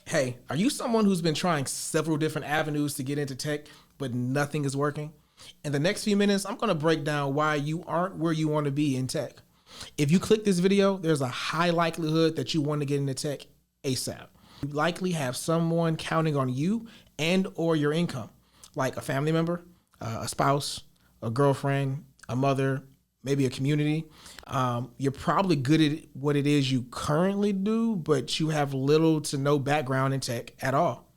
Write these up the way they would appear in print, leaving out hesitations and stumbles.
Hey, are you someone who's been trying several different avenues to get into tech, but nothing is working? In the next few minutes, I'm going to break down why you aren't where you want to be in tech. If you click this video, there's a high likelihood that you want to get into tech ASAP. You likely have someone counting on you and or your income, like a family member, a spouse, a girlfriend, a mother, maybe a community. You're probably good at what it is you currently do, but you have little to no background in tech at all.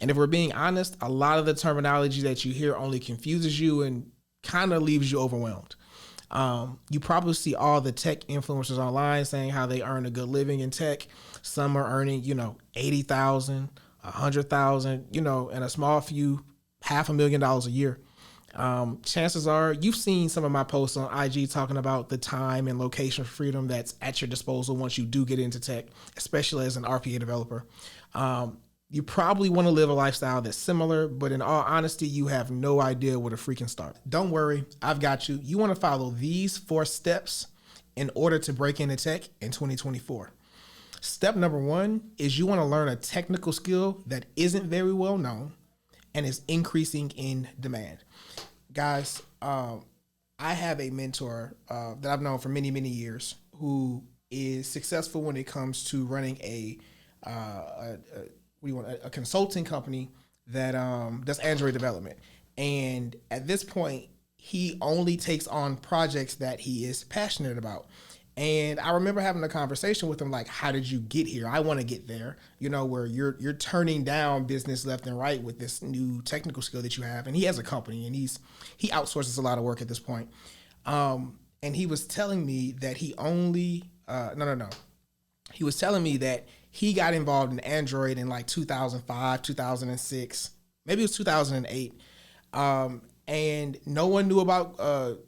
And if we're being honest, a lot of the terminology that you hear only confuses you and kind of leaves you overwhelmed. You probably see all the tech influencers online saying how they earn a good living in tech. Some are earning, $80,000, $100,000, and a small few, $500,000 a year. Chances are you've seen some of my posts on IG talking about the time and location freedom that's at your disposal once you do get into tech, especially as an RPA developer. You probably want to live a lifestyle that's similar, but in all honesty, you have no idea where to freaking start. Don't worry, I've got you. You want to follow these 4 steps in order to break into tech in 2024. Step number 1 is you want to learn a technical skill that isn't very well known and is increasing in demand. Guys, I have a mentor that I've known for many, many years who is successful when it comes to running a consulting company that does Android development. And at this point, he only takes on projects that he is passionate about. And I remember having a conversation with him, like, how did you get here? I want to get there, where you're turning down business left and right with this new technical skill that you have. And he has a company and he outsources a lot of work at this point. And he was telling me that he was telling me that he got involved in Android in like 2005, 2006, maybe it was 2008. And no one knew about,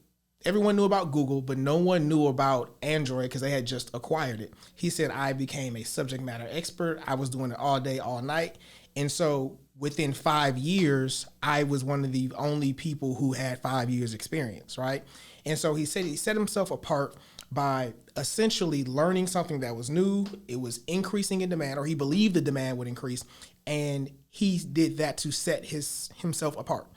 everyone knew about Google, but no one knew about Android because they had just acquired it. He said, I became a subject matter expert. I was doing it all day, all night. And so within 5 years, I was one of the only people who had 5 years experience, right? And so he said he set himself apart by essentially learning something that was new. It was increasing in demand, or he believed the demand would increase. And he did that to set himself apart.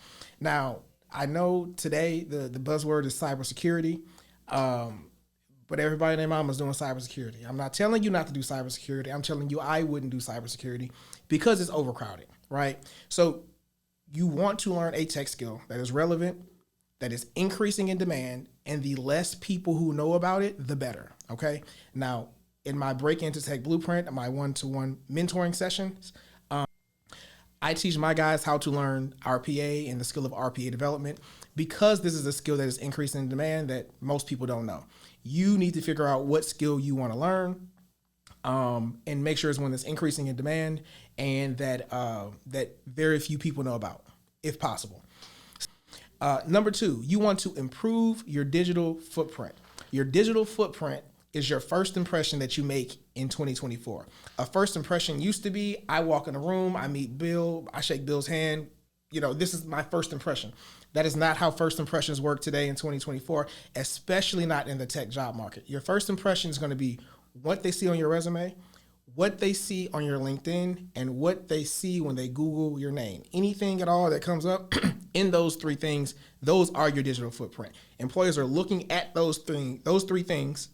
Now, I know today the buzzword is cybersecurity, but everybody and their mama is doing cybersecurity. I'm not telling you not to do cybersecurity. I'm telling you I wouldn't do cybersecurity because it's overcrowded, right? So you want to learn a tech skill that is relevant, that is increasing in demand, and the less people who know about it, the better, okay? Now, in my Break Into Tech Blueprint, my one-to-one mentoring sessions, I teach my guys how to learn RPA and the skill of RPA development because this is a skill that is increasing in demand that most people don't know. You need to figure out what skill you want to learn and make sure it's one that's increasing in demand and that very few people know about, if possible. Number 2, you want to improve your digital footprint. Your digital footprint is your first impression that you make in 2024. A first impression used to be, I walk in a room, I meet Bill, I shake Bill's hand. This is my first impression. That is not how first impressions work today in 2024, especially not in the tech job market. Your first impression is going to be what they see on your resume, what they see on your LinkedIn, and what they see when they Google your name. Anything at all that comes up in those 3 things, those are your digital footprint. Employers are looking at those 3 things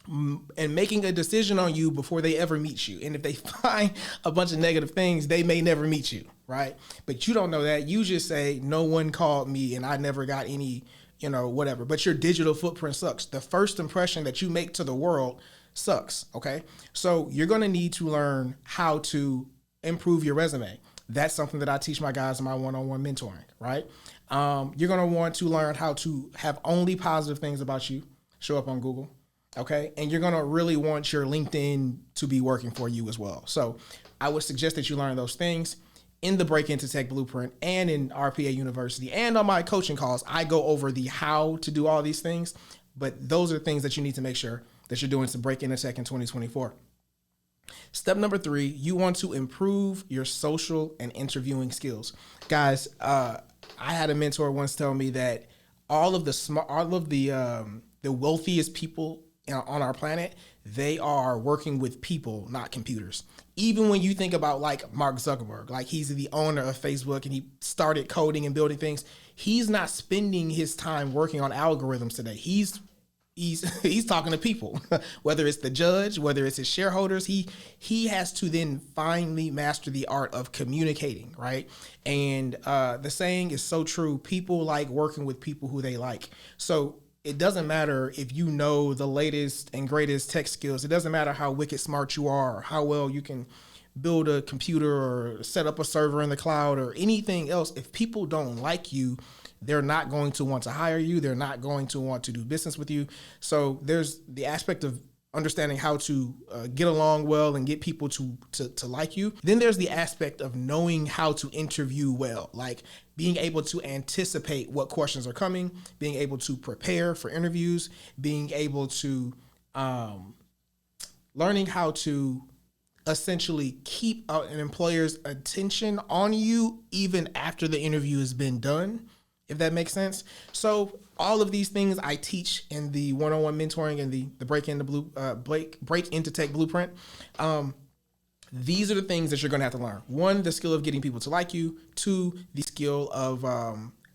and making a decision on you before they ever meet you. And if they find a bunch of negative things, they may never meet you, right? But you don't know that. You just say, no one called me and I never got any, whatever. But your digital footprint sucks. The first impression that you make to the world sucks, okay? So you're going to need to learn how to improve your resume. That's something that I teach my guys in my one-on-one mentoring, right? You're going to want to learn how to have only positive things about you show up on Google. Okay. And you're going to really want your LinkedIn to be working for you as well. So I would suggest that you learn those things in the Break Into Tech Blueprint and in RPA University and on my coaching calls. I go over the how to do all these things, but those are things that you need to make sure that you're doing to break into tech in 2024. Step number 3, you want to improve your social and interviewing skills. Guys, I had a mentor once tell me that all of the wealthiest people on our planet, they are working with people, not computers. Even when you think about like Mark Zuckerberg, like he's the owner of Facebook and he started coding and building things. He's not spending his time working on algorithms today. He's talking to people, whether it's the judge, whether it's his shareholders. He has to then finally master the art of communicating, right? And the saying is so true. People like working with people who they like. So it doesn't matter if you know the latest and greatest tech skills. It doesn't matter how wicked smart you are or how well you can build a computer or set up a server in the cloud or anything else. If people don't like you, they're not going to want to hire you. They're not going to want to do business with you. So there's the aspect of understanding how to get along well and get people to like you. Then there's the aspect of knowing how to interview well, like being able to anticipate what questions are coming, being able to prepare for interviews, being able to learning how to essentially keep an employer's attention on you even after the interview has been done, if that makes sense. So all of these things I teach in the one-on-one mentoring and the break into tech blueprint. These are the things that you're going to have to learn. One, the skill of getting people to like you. Two, the skill of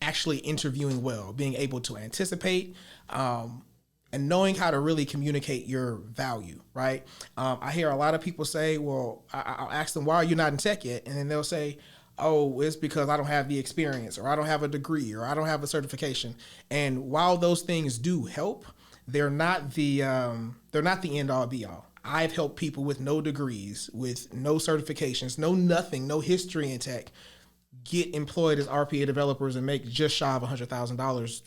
actually interviewing well, being able to anticipate, and knowing how to really communicate your value, right? I hear a lot of people say, well, I'll ask them, why are you not in tech yet? And then they'll say, oh, it's because I don't have the experience, or I don't have a degree, or I don't have a certification. And while those things do help, they're not the end all be all. I've helped people with no degrees, with no certifications, no nothing, no history in tech, get employed as RPA developers and make just shy of $100,000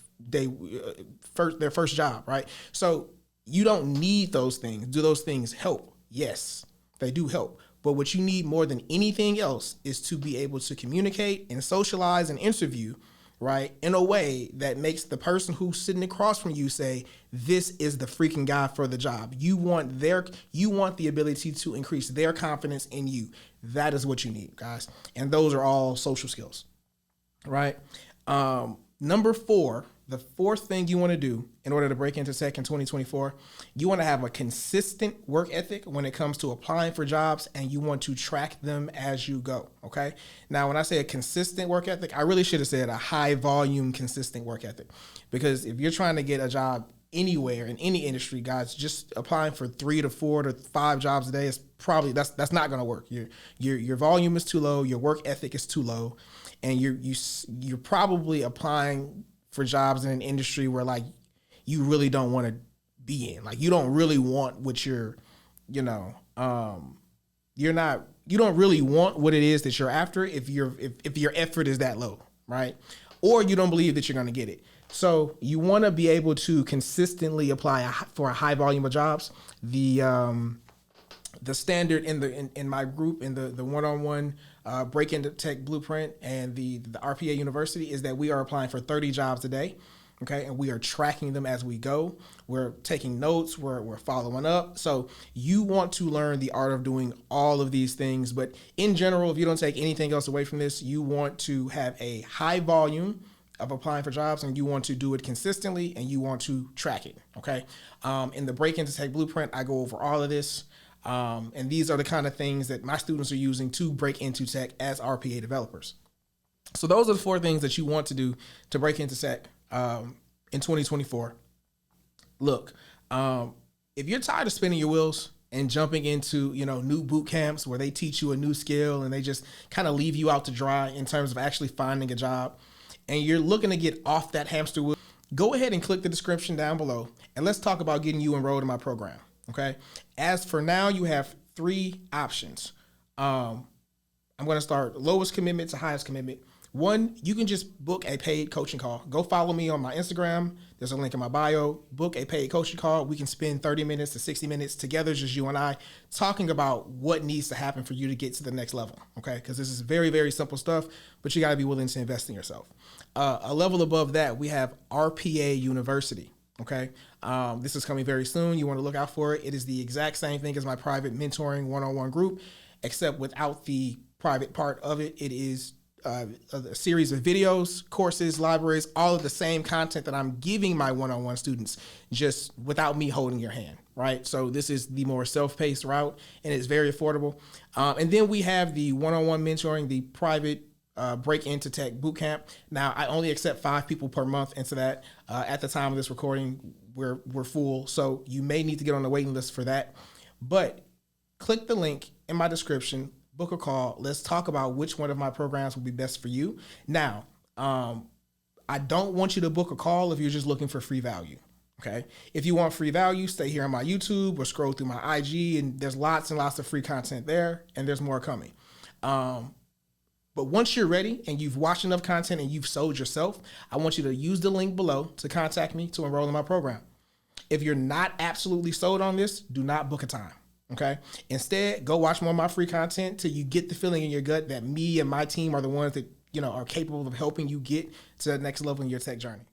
their first job, right? So you don't need those things. Do those things help? Yes, they do help. But what you need more than anything else is to be able to communicate and socialize and interview, right, in a way that makes the person who's sitting across from you say, this is the freaking guy for the job. You want the ability to increase their confidence in you. That is what you need, guys. And those are all social skills, right? Number 4, the fourth thing you want to do in order to break into tech in 2024, you want to have a consistent work ethic when it comes to applying for jobs, and you want to track them as you go, okay? Now, when I say a consistent work ethic, I really should have said a high volume, consistent work ethic, because if you're trying to get a job anywhere in any industry, guys, just applying for 3 to 4 to 5 jobs a day is probably, that's not going to work. Your volume is too low, your work ethic is too low, and you're probably applying for jobs in an industry where like you really don't want to be in. Like you don't really want what you don't really want what it is that you're after if your effort is that low, right? Or you don't believe that you're going to get it. So you want to be able to consistently apply for a high volume of jobs. The standard in my group, in the one-on-one break into tech blueprint and the RPA University, is that we are applying for 30 jobs a day. Okay. And we are tracking them as we go. We're taking notes. We're following up. So you want to learn the art of doing all of these things. But in general, if you don't take anything else away from this, you want to have a high volume of applying for jobs, and you want to do it consistently, and you want to track it. Okay. In the break into tech blueprint, I go over all of this. And these are the kind of things that my students are using to break into tech as RPA developers. So those are the 4 things that you want to do to break into tech in 2024. Look, if you're tired of spinning your wheels and jumping into, new boot camps where they teach you a new skill and they just kind of leave you out to dry in terms of actually finding a job, and you're looking to get off that hamster wheel, go ahead and click the description down below, and let's talk about getting you enrolled in my program. Okay. As for now, you have 3 options. I'm going to start lowest commitment to highest commitment. 1, you can just book a paid coaching call. Go follow me on my Instagram. There's a link in my bio. Book a paid coaching call. We can spend 30 minutes to 60 minutes together, just you and I, talking about what needs to happen for you to get to the next level. Okay. Because this is very, very simple stuff, but you got to be willing to invest in yourself. A level above that, we have RPA University. Okay. This is coming very soon. You want to look out for it. It is the exact same thing as my private mentoring one-on-one group, except without the private part of it. It is a series of videos, courses, libraries, all of the same content that I'm giving my one-on-one students, just without me holding your hand, right? So this is the more self-paced route, and it's very affordable. And then we have the one-on-one mentoring, the private break into tech bootcamp. Now, I only accept 5 people per month into that. At the time of this recording, we're full, so you may need to get on the waiting list for that. But click the link in my description, book a call. Let's talk about which one of my programs will be best for you. Now, I don't want you to book a call if you're just looking for free value. Okay. If you want free value, stay here on my YouTube or scroll through my IG, and there's lots and lots of free content there, and there's more coming. But once you're ready and you've watched enough content and you've sold yourself, I want you to use the link below to contact me to enroll in my program. If you're not absolutely sold on this, do not book a time. Okay. Instead, go watch more of my free content till you get the feeling in your gut that me and my team are the ones that, are capable of helping you get to the next level in your tech journey.